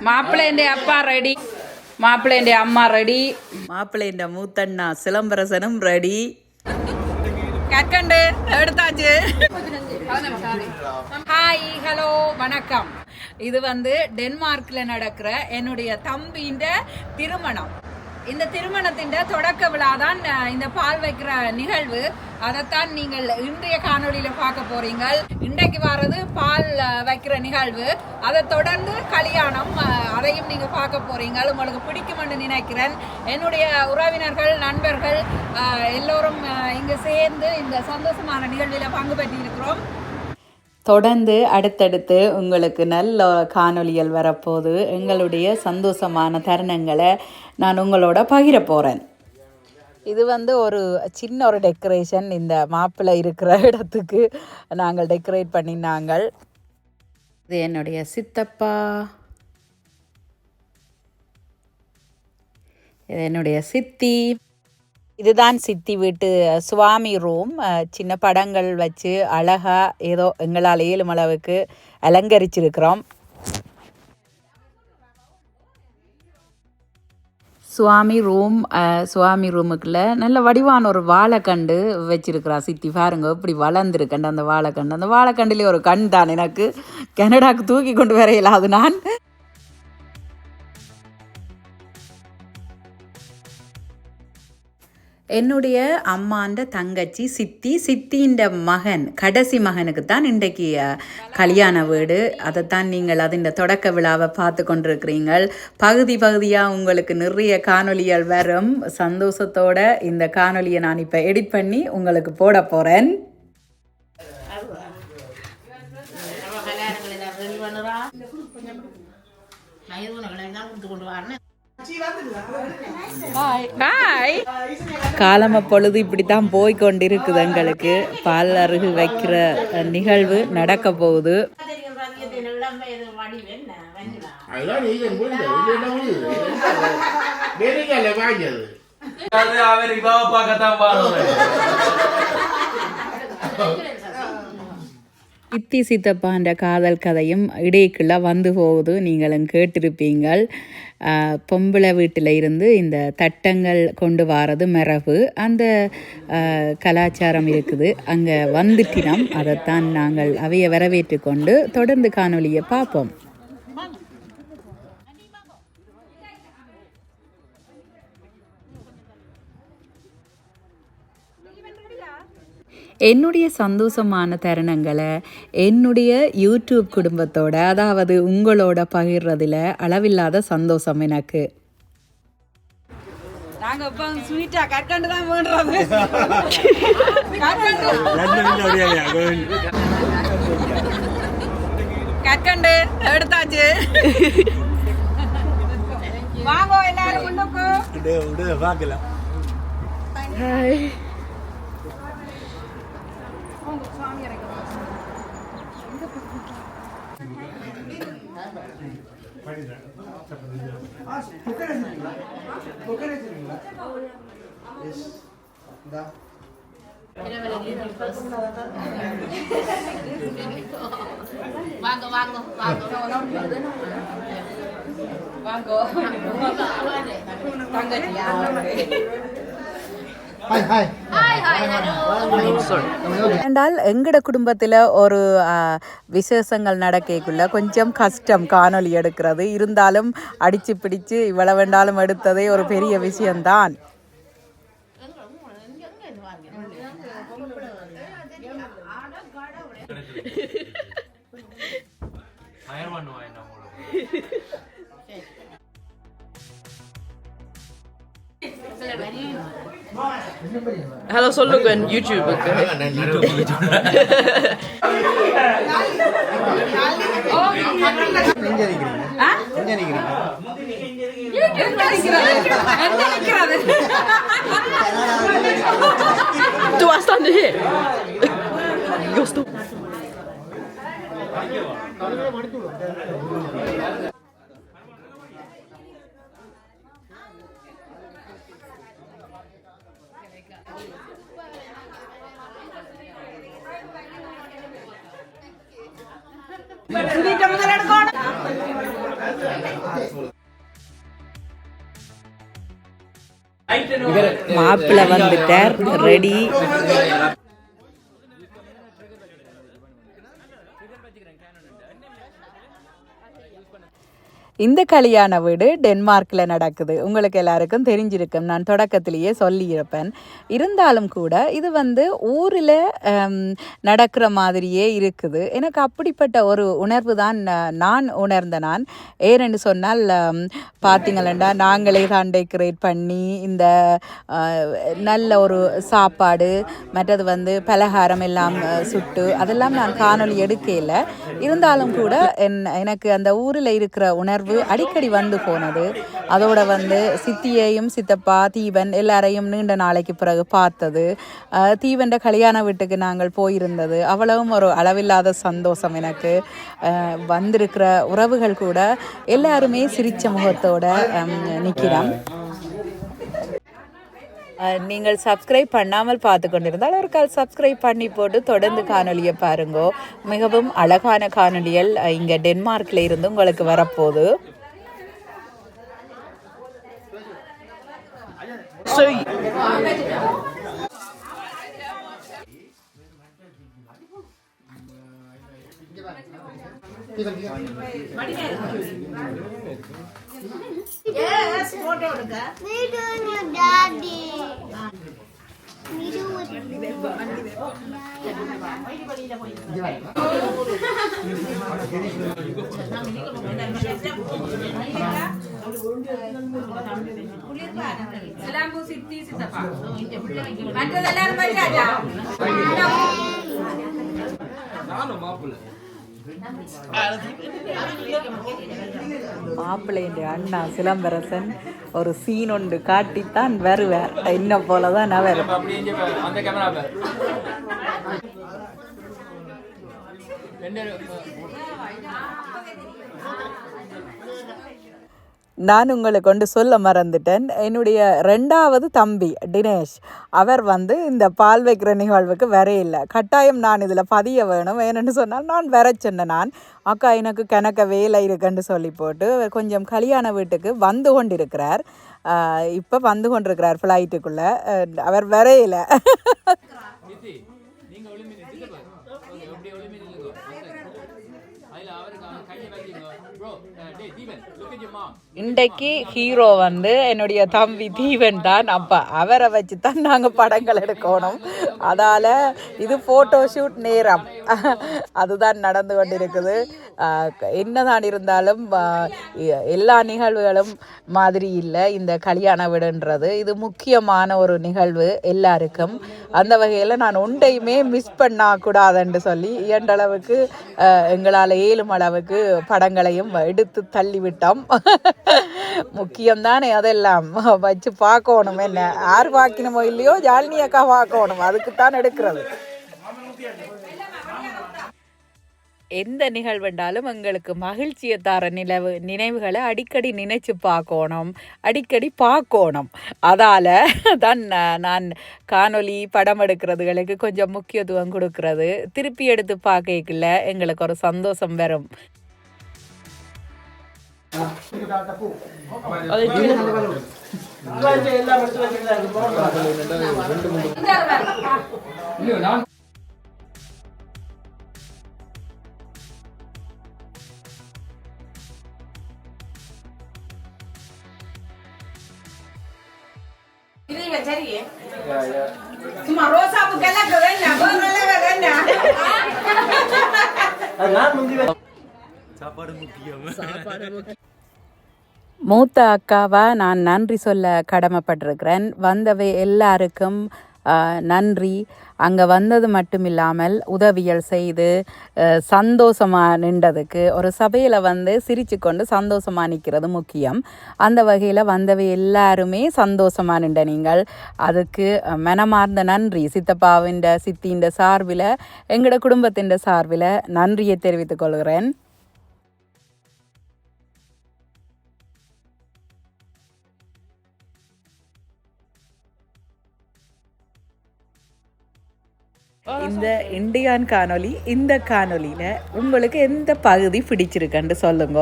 மாப்பிள்ளை அப்பா ரெடி, மாப்பிள்ளை அம்மா ரெடி, மாப்பிள்ளை மூத்தண்ணா சிலம்பரசனும் ரெடி. கற்கண்டு எடுத்தாச்சு. ஹாய், ஹலோ, வணக்கம். இது டென்மார்க்ல நடக்கிற என்னுடைய தம்பியின் திருமணம். இந்த திருமணத்தின் தொடக்க விழா தான் இந்த பால் வைக்கிற நிகழ்வு. அதைத்தான் நீங்கள் இன்றைய காணொலியில பார்க்க போறீங்க. இன்றைக்கு வர்றது பால் வைக்கிற நிகழ்வு, அதை தொடர்ந்து கல்யாணம், அதையும் நீங்க பார்க்க போறீங்க. உங்களுக்கு பிடிக்கும் என்று நினைக்கிறேன். என்னுடைய உறவினர்கள், நண்பர்கள் எல்லோரும் இங்கு சேர்ந்து இந்த சந்தோஷமான நிகழ்வில் பங்கு பெற்று இருக்கிறோம். தொடர்ந்து அடுத்தடுத்து உங்களுக்கு நல்ல காணொலிகள் வரப்போது. எங்களுடைய சந்தோஷமான தருணங்களை நான் உங்களோட பகிர போகிறேன். இது ஒரு சின்ன ஒரு டெக்கரேஷன். இந்த மாப்பிள்ளை இருக்கிற இடத்துக்கு நாங்கள் டெக்கரேட் பண்ணினாங்கள். இது என்னுடைய சித்தப்பா, இது என்னுடைய சித்தி. இதுதான் சித்தி வீட்டு சுவாமி ரூம். சின்ன படங்கள் வச்சு அழகாக ஏதோ எங்களால் ஏழும் அளவுக்கு அலங்கரிச்சிருக்கிறோம். சுவாமி ரூம், சுவாமி ரூமுக்குள்ள நல்ல வடிவான ஒரு வாழைக்கண்டு வச்சிருக்கிறா சித்தி. பாருங்க இப்படி வளர்ந்துருக்கண்டு அந்த வாழைக்கண்டு. அந்த வாழைக்கண்டுலேயே ஒரு கண் தான் எனக்கு கனடாக்கு தூக்கி கொண்டு வரையலாம். அது நான் என்னுடைய அம்மாண்ட தங்கச்சி சித்தி, சித்தின்ற மகன், கடைசி மகனுக்கு தான் இன்றைக்கு கல்யாண வீடு. அதைத்தான் நீங்கள் அதின் தொடக்க விழாவை பார்த்து கொண்டிருக்கிறீங்கள். பகுதி பகுதியாக உங்களுக்கு நிறைய காணொலிகள் வரும். சந்தோஷத்தோட இந்த காணொலியை நான் இப்போ எடிட் பண்ணி உங்களுக்கு போட போகிறேன். காலம பொழுது இப்படித்தான் போய்கொண்டிருக்குது. எங்களுக்கு பால் அருகு வைக்கிற நிகழ்வு நடக்க போகுது. சித்தி சித்தப்பான்ற காதல் கதையும் இடைக்குள்ள வந்து போகுது. நீங்களும் கேட்டிருப்பீங்கள். பொம்பளை வீட்டில் இருந்து இந்த தட்டங்கள் கொண்டு வாரது மரபு, அந்த கலாச்சாரம் இருக்குது. அங்கே வந்துட்டினம். அதைத்தான் நாங்கள் அவையை வரவேற்று கொண்டு தொடர்ந்து காணொலியை பார்ப்போம். என்னுடைய சந்தோஷமான தருணங்களை என்னுடைய யூடியூப் குடும்பத்தோட, அதாவது உங்களோட பகிர்றதில் அளவில்லாத சந்தோஷம் எனக்கு. நாங்கள் இப்போ ஸ்வீட்டாக கற்கண்டு தான் வேண்டுறது. கற்கண்டு எடுத்தாச்சு. வாங்க எல்லாரும் முன்னுக்கு பார்க்கலாம். என்றால் எங்கட குடும்பத்தில் ஒரு விசேஷங்கள் நடக்கக்குள்ள கொஞ்சம் கஷ்டம் காணொலி எடுக்கிறது. இருந்தாலும் அடிச்சு பிடிச்சு இவ்வளவு வேண்டாலும் எடுத்ததே ஒரு பெரிய விஷயம்தான். ஹலோ சொல்லுங்க யூடியூபுக்கு. Du har stått här. Jag står. மாப்பிள்ளை வந்துட்டார், ரெடி. இந்த கல்யாண வீடு டென்மார்க்கில் நடக்குது. உங்களுக்கு எல்லாருக்கும் தெரிஞ்சிருக்கும், நான் தொடக்கத்திலேயே சொல்லியிருப்பேன். இருந்தாலும் கூட இது ஊரில் நடக்கிற மாதிரியே இருக்குது. எனக்கு அப்படிப்பட்ட ஒரு உணர்வு தான் நான் உணர்ந்த. ஏன்னு சொன்னால் பார்த்தீங்களா, நாங்களே தான் டெக்கரேட் பண்ணி இந்த நல்ல ஒரு சாப்பாடு, மற்றது பலகாரம் எல்லாம் சுட்டு அதெல்லாம் நான் காணொலி எடுக்கல. இருந்தாலும் கூட எனக்கு அந்த ஊரில் இருக்கிற உணர்வு அடிக்கடி போனது. அதோட சித்தியையும் சித்தப்பா தீவன் எல்லாரையும் நீண்ட நாளைக்கு பிறகு பார்த்தது, தீவன் கல்யாண வீட்டுக்கு நாங்கள் போயிருந்தது, அவ்வளவும் ஒரு அளவில்லாத சந்தோஷம் எனக்கு. வந்திருக்கிற உறவுகள் கூட எல்லாருமே சிரிச்ச முகத்தோட நிற்கிறோம். நீங்கள் சப்ஸ்கிரைப் பண்ணாமல் பார்த்து கொண்டிருந்தால் ஒரு கால் சப்ஸ்கிரைப் பண்ணி போட்டு தொடர்ந்து காணொலியை பாருங்கோ. மிகவும் அழகான காணொலிகள் இங்கே டென்மார்க்கில் இருந்து உங்களுக்கு வரப்போகுது. Yes, photo எடுக்க. Me doing your daddy. Me doing Selamu Siti Sitapa. மற்றதெல்லாம் பையாஜா. நானும் மாப்பிள்ளை. மாப்பிள்ளையின் அண்ணா சிலம்பரசன் ஒரு சீன் ஒன்று காட்டித்தான் வருவார். என்ன போலதான் அவர். நான் உங்களை கொண்டு சொல்ல மறந்துட்டேன், என்னுடைய 2வது தம்பி தினேஷ் அவர் இந்த பால் வைக்கிற நிகழ்வுக்கு வரையில்லை. கட்டாயம் நான் இதில் பதிய வேணும். ஏன்னு சொன்னால் நான் வர சொன்னேன். நான் அக்கா எனக்கு கணக்க வேலை இருக்குன்னு சொல்லி போட்டு கொஞ்சம் கல்யாண வீட்டுக்கு வந்து கொண்டிருக்கிறார். இப்போ வந்து கொண்டிருக்கிறார் ஃப்ளைட்டுக்குள்ளே. அவர் வரையில. இன்றைக்கு ஹீரோ என்னுடைய தம்பி தீவன் தான். அப்போ அவரை வச்சு தான் நாங்கள் படங்கள் எடுக்கணும். அதால் இது ஃபோட்டோ ஷூட் நேரம் அதுதான் நடந்து கொண்டிருக்குது. என்னதான் இருந்தாலும் எல்லா நிகழ்வுகளும் மாதிரி இல்லை இந்த கல்யாண வீடுன்றது. இது முக்கியமான ஒரு நிகழ்வு எல்லாருக்கும். அந்த வகையில் நான் ஒன்றையுமே மிஸ் பண்ணக்கூடாதுன்னு சொல்லி இயன்றளவுக்கு எங்களால் ஏழும் அளவுக்கு படங்களையும் எடுத்து தள்ளிவிட்டோம். முக்கியம்தானே, அதெல்லாம் வச்சு பார்க்கணும். என்ன யார் பார்க்கணுமோ இல்லையோ ஜாலினி அக்கா பார்க்கணும், அதுக்குத்தான் எடுக்கிறது. எந்த நிகழ்வுண்டாலும் எங்களுக்கு மகிழ்ச்சியை தர நினைவுகளை அடிக்கடி நினைச்சு பார்க்கணும், அடிக்கடி பார்க்கணும். அதால் தான் நான் காணொலி படம் எடுக்கிறதுகளுக்கு கொஞ்சம் முக்கியத்துவம் கொடுக்கறது. திருப்பி எடுத்து பார்க்கல எங்களுக்கு ஒரு சந்தோஷம் வரும். சும்மா ரோசாப்பு கலக்க வேண்டாம், சாப்பாடு முக்கியம். மூத்த அக்காவா நான் நன்றி சொல்ல கடமைப்பட்டிருக்கிறேன். வந்தவை எல்லாருக்கும் நன்றி. அங்கே வந்தது மட்டும் இல்லாமல் உதவிகள் செய்து சந்தோஷமாக நின்றதுக்கு, ஒரு சபையில் சிரித்து கொண்டு சந்தோஷமாக நிற்கிறது முக்கியம். அந்த வகையில் வந்தவை எல்லாருமே சந்தோஷமாக நின்ற நீங்கள், அதுக்கு மனமார்ந்த நன்றி. சித்தப்பாவின் சித்தியின் சார்பில் எங்களோட குடும்பத்தின் சார்பில் நன்றியை தெரிவித்துக் கொள்கிறேன். இந்த இந்தியான் காணொளி, இந்த காணொளியில் உங்களுக்கு எந்த பகுதி பிடிச்சிருக்குன்னு சொல்லுங்க.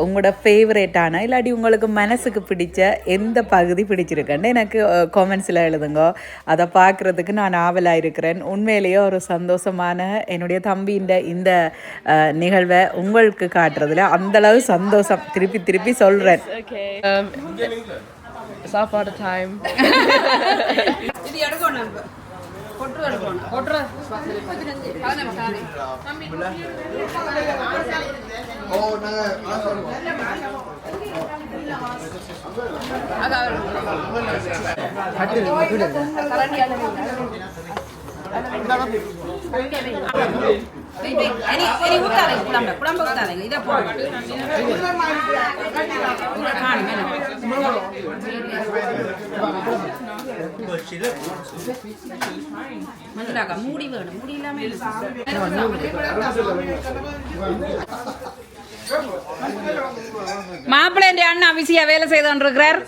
உங்களோட ஃபேவரேட்டான இல்லாட்டி உங்களுக்கு மனசுக்கு பிடிச்ச எந்த பகுதி பிடிச்சிருக்குன்னு எனக்கு காமெண்ட்ஸில் எழுதுங்க. அதை பார்க்குறதுக்கு நான் ஆவலாக இருக்கிறேன். உண்மையிலேயே ஒரு சந்தோஷமான என்னுடைய தம்பியின் இந்த நிகழ்வை உங்களுக்கு காட்டுறதுல அந்தளவு சந்தோஷம். திருப்பி திருப்பி சொல்கிறேன். சாப்பாடு டைம். இது எடுக்கணும். கொட்டு எடுக்கணும். கொட்டு குழம்பு ஊத்தாதீங்க. இதை போடுங்க. மஞ்சளாக்கா மூடி வேணும். மூடி இல்லாம மாப்பிள்ளை அண்ணா விசியா வேலை செய்து கொண்டிருக்கிறார்.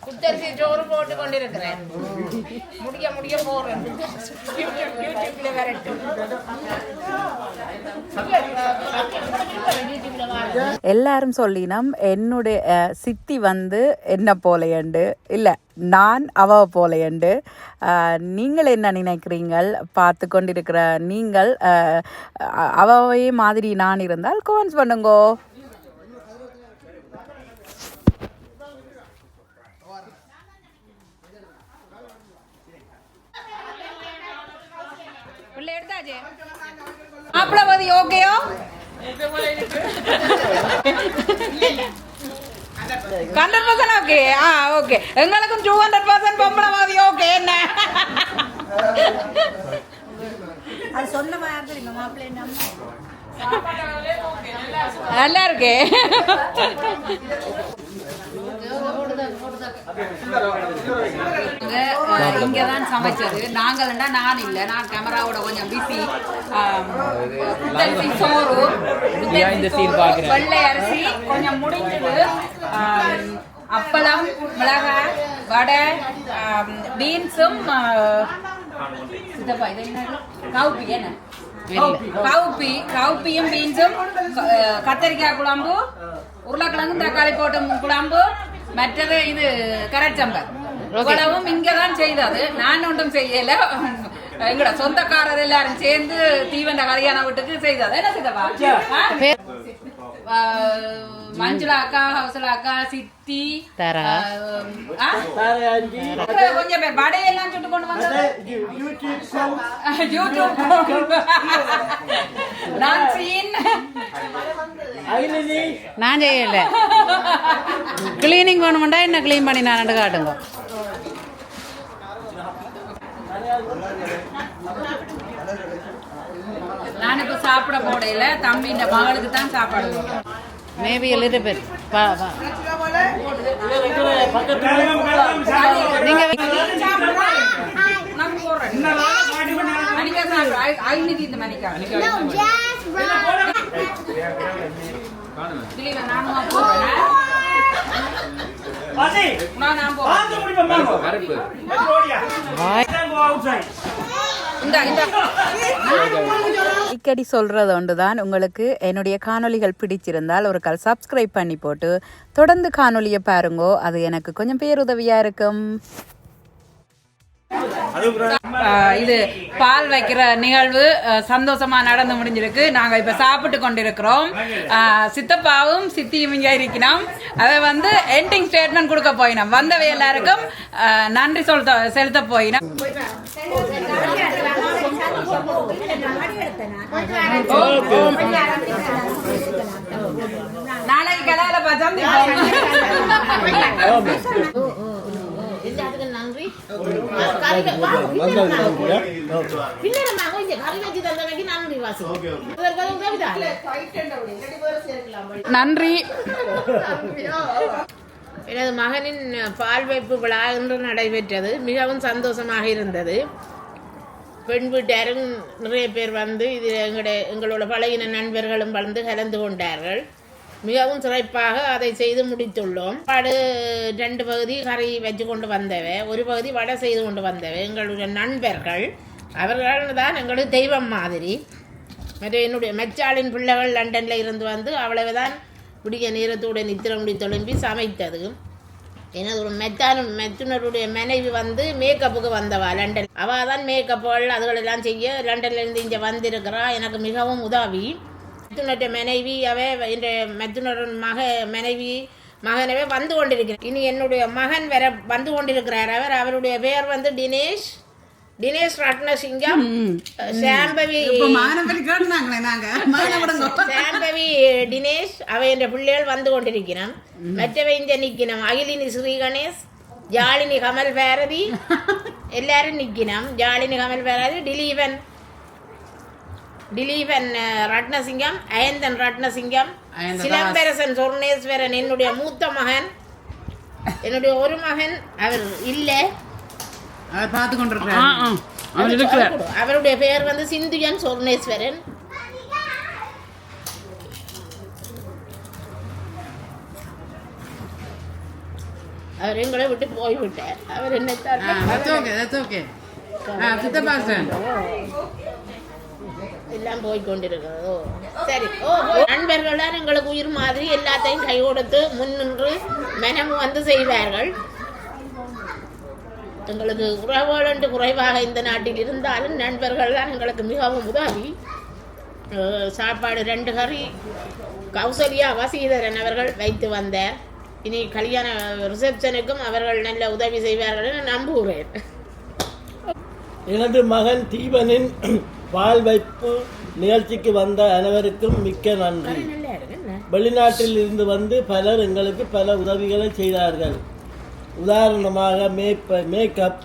குத்தரிசி சோறு போட்டு கொண்டிருக்கிறேன். முடிய போறேன். எல்லாரும் சொல்லினோம் என்னுடைய சித்தி வந்து என்ன போலையண்டு இல்லை, நான் அவ போலையண்டு. நீங்கள் என்ன நினைக்கிறீங்கள்? பார்த்து கொண்டிருக்கிற நீங்கள் அவவே மாதிரி நான் இருந்தால் கமெண்ட்ஸ் பண்ணுங்கோ. மாப்பிளவதி ஓகேயோ? 100% ஓகே. ஓகே, எங்களுக்கும் 200% பொம்பளவாதி ஓகே. என்ன அது சொன்ன மாதிரி மாப்பிள்ளை நல்லா இருக்கே. இங்கதான் சமைச்சது. நாங்கள்டா நான் இல்லை, நான் கேமராவோட கொஞ்சம் பிஸி. சோறு, வெள்ளை அரிசி கொஞ்சம் முடிஞ்சது, அப்பளம், மிளகாய், வடை, பீன்ஸும் கவுப்பி. என்ன கவுப்பியும் பீன்ஸும், கத்தரிக்காய் குழம்பு, உருளைக்கிழங்கு தக்காளி போட்டு குழம்பு, மற்றது இது கரச்சம்பர். இவ்வளவும் இங்கதான் செய்தது. நான் ஒன்றும் செய்யல. எங்கட சொந்தக்காரர் எல்லாரும் சேர்ந்து தீவண்ட கல்யாண வீட்டுக்கு செய்தது. என்ன செய்தவா? மஞ்சுளாக்கா, ஹவுசலாக்கா, சித்தி, கொஞ்சம் பேர் வடையெல்லாம் சுட்டு கொண்டு வந்தது. யூடியூப் நான் செய்யல. கிளீனிங் வேணுமெண்டா என்ன கிளீன் பண்ணி நான் காட்டுங்க. நான் இப்ப சாப்பிட போடையில தம்பியின் மகளுக்கு தான் சாப்பாடு. Maybe a little bit. நீங்க நான் போறேன். மணிக்கா சாப்பிடு. ஐ நீட் இந்த மணிக்கா. இல்ல நானும் போறேன். வாசி நான் போறேன். அடிக்கடி சொல்றது ஒன்றுதான். உங்களுக்கு என்னுடைய காணொளிகள் பிடிச்சிருந்தால் ஒரு கால் சப்ஸ்கிரைப் பண்ணி போட்டு தொடர்ந்து காணொளியை பாருங்கோ. அது எனக்கு கொஞ்சம் பேருதவியா இருக்கும். இது பால் வைக்கிற நிகழ்வு சந்தோஷமா நடந்து முடிஞ்சிருக்கு. நாங்க இப்ப சாப்பிட்டு கொண்டிருக்கிறோம். சித்தப்பாவும் சித்தியும் இங்க இருக்கணும். அதை வந்து எண்டிங் ஸ்டேட்மெண்ட் கொடுக்க போயினோம். வந்தவை எல்லாருக்கும் நன்றி செலுத்த போயினோம். நாளைக்கு கலால நன்றி. நன்றி. எனது மகனின் பால் வைப்பு விழா இன்று நடைபெற்றது. மிகவும் சந்தோஷமாக இருந்தது. பெண் வீட்டாரும் நிறைய பேர் வந்து இது எங்களோட பழகின நண்பர்களும் வந்து கலந்து கொண்டார்கள். மிகவும் சிறப்பாக அதை செய்து முடித்துள்ளோம். சாப்பாடு 2 பகுதி கறி வச்சு கொண்டு வந்தவை, ஒரு பகுதி வடை செய்து கொண்டு வந்தவை எங்களுடைய நண்பர்கள். அவர்கள் தான் எங்களுக்கு தெய்வம் மாதிரி. மற்ற என்னுடைய மெச்சாளின் பிள்ளைகள் லண்டனில் இருந்து வந்து அவ்வளவு தான் பிடிக்க நேரத்தோடு நித்திர முடி தொழும்பி சமைத்தது. எனது ஒரு மெத்துனருடைய மனைவி வந்து மேக்கப்புக்கு வந்தவா லண்டன். அவள் தான் மேக்கப்புகள் அதுகளெல்லாம் செய்ய லண்டன்லேருந்து இங்கே வந்திருக்கிறா. எனக்கு மிகவும் உதவி. மெத்துனருடைய மனைவி இந்த மெத்துனரின் மகனவே வந்து கொண்டிருக்கிறார். இனி என்னுடைய மகன் வேற வந்து கொண்டிருக்கிறார். அவருடைய பெயர் வந்து தினேஷ் ரத்னசிங்கம். சாம்பவி தினேஷ் அவை என்ற பிள்ளைகள் வந்து கொண்டிருக்கிறோம். மற்றவை இங்க நிக்கணும். அகிலினி ஸ்ரீ கணேஷ், ஜாலினி கமல் பாரதி எல்லாரும் நிக்கணும். ஜாலினி கமல் பாரதி, திலீபன் ரத்னசிங்கம், அயந்தன் ரத்னசிங்கம், சிலம்பரசன் சொர்ணேஸ்வரன் என்னுடைய மூத்த மகன். என்னுடைய ஒரு மகன் அவர் இல்லை, பார்த்து கொண்டிருக்கிறார். அவருடைய பெயர் வந்து சிந்துயன் சொர்ணேஸ்வரன். அவர் எங்களை விட்டு போய்விட்டார். அவர் என்ன எல்லாம் போய்கொண்டிருக்கிறதோ சரி. நண்பர்கள் தான் எங்களுக்கு உயிர் மாதிரி எல்லாத்தையும் கை கொடுத்து முன்னின்று மனம் வந்து செய்வார்கள். எங்களுக்கு உறவுகள் குறைவாக இந்த நாட்டில் இருந்தாலும் நண்பர்கள் தான் எங்களுக்கு மிகவும் உதவி. சாப்பாடு 2 கறி கௌசல்யா வசீதரன் அவர்கள் வைத்து வந்தார். இனி கல்யாண ரிசப்ஷனுக்கும் அவர்கள் நல்ல உதவி செய்வார்கள் என நம்புகிறேன். எனது மகன் தீபனின் பால் வைப்பு நிகழ்ச்சிக்கு வந்த அனைவருக்கும் மிக்க நன்றி. வெளிநாட்டில் இருந்து வந்து பலர் எங்களுக்கு பல உதவிகளை செய்தார்கள். உதாரணமாக மேக்கப்,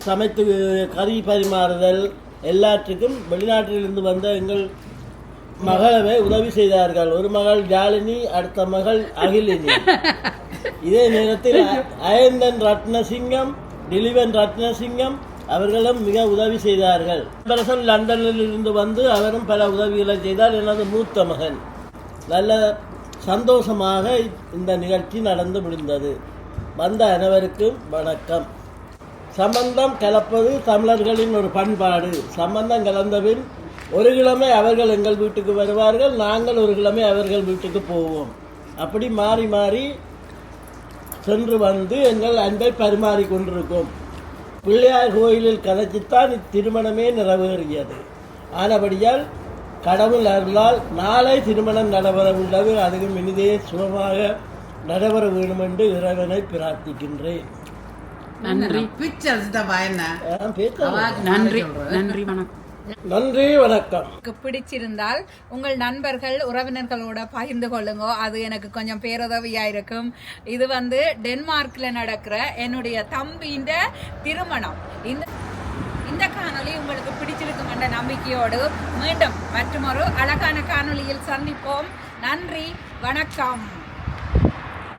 சமைத்து கறி பரிமாறுதல் எல்லாற்றுக்கும் வெளிநாட்டிலிருந்து வந்த எங்கள் மகளவே உதவி செய்தார்கள். ஒரு மகள் ஜாலினி, அடுத்த மகள் அகிலினி. இதே நேரத்தில் அயந்தன் ரத்னசிங்கம், திலீபன் ரத்னசிங்கம் அவர்களும் மிக உதவி செய்தார்கள். பிரசன் லண்டனில் இருந்து வந்து அவரும் பல உதவிகளை செய்தார். எனது மூத்த மகன். நல்ல சந்தோஷமாக இந்த நிகழ்ச்சி நடந்து முடிந்தது. வந்த அனைவருக்கும் வணக்கம். சம்பந்தம் கலப்பது தமிழர்களின் ஒரு பண்பாடு. சம்பந்தம் கலந்தபின் ஒரு கிழமை அவர்கள் எங்கள் வீட்டுக்கு வருவார்கள், நாங்கள் ஒரு கிழமை அவர்கள் வீட்டுக்கு போவோம். அப்படி மாறி மாறி சென்று வந்து எங்கள் அன்பை பரிமாறி கொண்டிருக்கோம். பிள்ளையார் கோயிலில் கதைச்சித்தான் இத்திருமணமே நிறைவேறியது. ஆனபடியால் கடவுள் அருளால் நாளை திருமணம் நடைபெற உள்ளது. அதுவும் இனிதே சுகமாக நடைபெற வேண்டும் என்று இறைவனை பிரார்த்திக்கின்றேன். நன்றி. நன்றி, வணக்கம். பிடிச்சிருந்தால் உங்கள் நண்பர்கள் உறவினர்களோட பகிர்ந்து கொள்ளுங்க. அது எனக்கு கொஞ்சம் பேருதவியா இருக்கும். இது வந்து டென்மார்க்ல நடக்கிற என்னுடைய தம்பியின் திருமணம். இந்த காணொளி உங்களுக்கு பிடிச்சிருக்கும் என்ற நம்பிக்கையோடு மீண்டும் மற்றொரு அழகான காணொளியில் சந்திப்போம். நன்றி, வணக்கம்.